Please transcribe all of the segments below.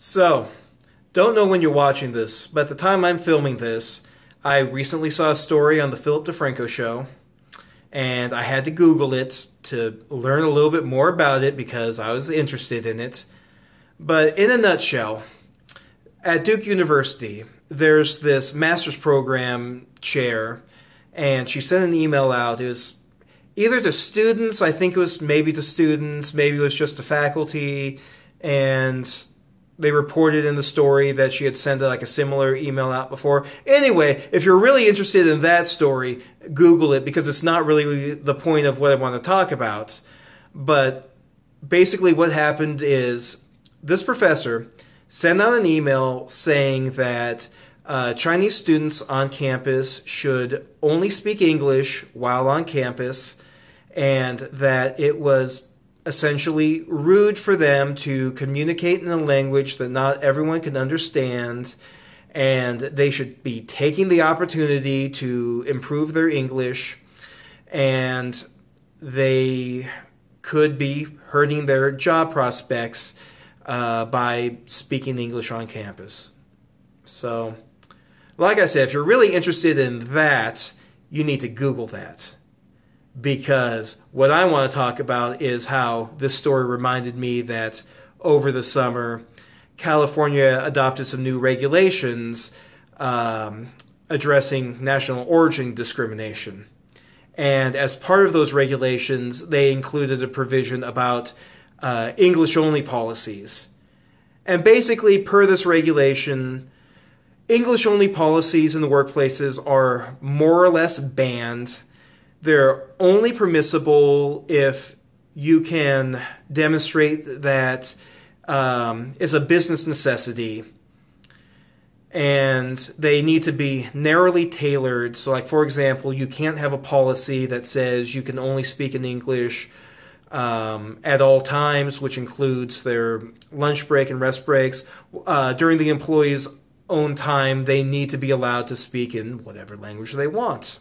So, don't know when you're watching this, but at the time I'm filming this, I recently saw a story on the Philip DeFranco show, and I had to Google it to learn a little bit more about it because I was interested in it. But in a nutshell, at Duke University, there's this master's program chair, and she sent an email out. It was either to students, I think it was maybe to students, maybe it was just to faculty, and they reported in the story that she had sent like a similar email out before. Anyway, if you're really interested in that story, Google it because it's not really the point of what I want to talk about. But basically what happened is this professor sent out an email saying that Chinese students on campus should only speak English while on campus, and that it was essentially rude for them to communicate in a language that not everyone can understand, and they should be taking the opportunity to improve their English, and they could be hurting their job prospects by speaking English on campus. So, like I said, if you're really interested in that, you need to Google that. Because what I want to talk about is how this story reminded me that over the summer, California adopted some new regulations addressing national origin discrimination. And as part of those regulations, they included a provision about English-only policies. And basically, per this regulation, English-only policies in the workplaces are more or less banned. They're only permissible if you can demonstrate that it's a business necessity, and they need to be narrowly tailored. So, like, for example, you can't have a policy that says you can only speak in English at all times, which includes their lunch break and rest breaks. During the employee's own time, they need to be allowed to speak in whatever language they want.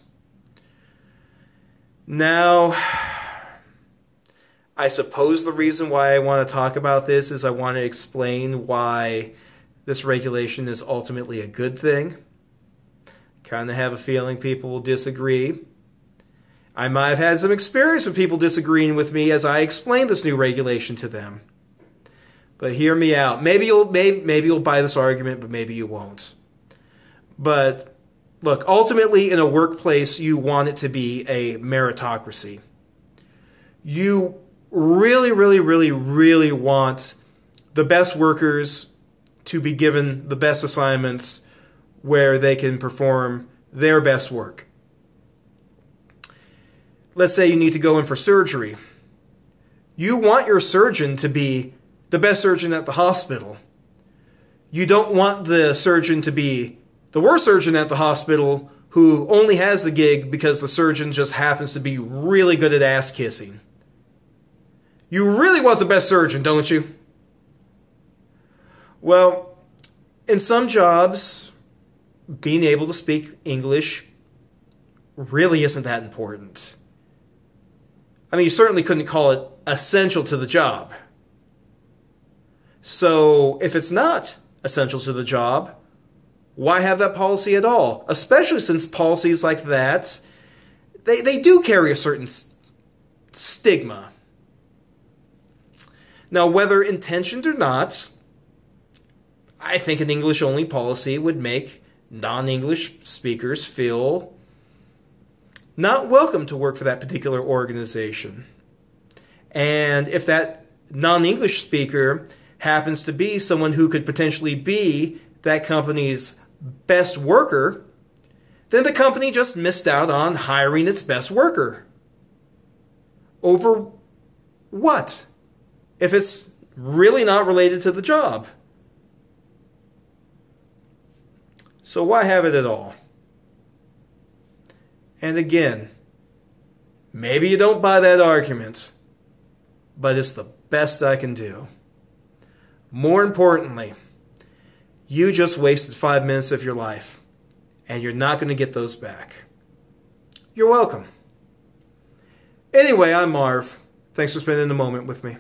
Now, I suppose the reason why I want to talk about this is I want to explain why this regulation is ultimately a good thing. Kind of have a feeling people will disagree. I might have had some experience with people disagreeing with me as I explain this new regulation to them. But hear me out. Maybe you'll buy this argument, but maybe you won't. But look, ultimately in a workplace, you want it to be a meritocracy. You really, really, really, really want the best workers to be given the best assignments where they can perform their best work. Let's say you need to go in for surgery. You want your surgeon to be the best surgeon at the hospital. You don't want the surgeon to be the worst surgeon at the hospital who only has the gig because the surgeon just happens to be really good at ass kissing. You really want the best surgeon, don't you? Well, in some jobs, being able to speak English really isn't that important. I mean, you certainly couldn't call it essential to the job. So, if it's not essential to the job, why have that policy at all? Especially since policies like that, they do carry a certain stigma. Now, whether intentioned or not, I think an English-only policy would make non-English speakers feel not welcome to work for that particular organization. And if that non-English speaker happens to be someone who could potentially be that company's best worker, then the company just missed out on hiring its best worker. Over what? If it's really not related to the job. So why have it at all? And again, maybe you don't buy that argument, but it's the best I can do. More importantly, you just wasted 5 minutes of your life, and you're not going to get those back. You're welcome. Anyway, I'm Marv. Thanks for spending a moment with me.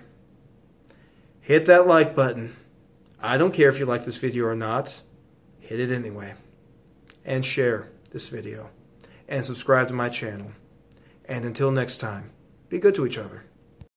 Hit that like button. I don't care if you like this video or not. Hit it anyway. And share this video. And subscribe to my channel. And until next time, be good to each other.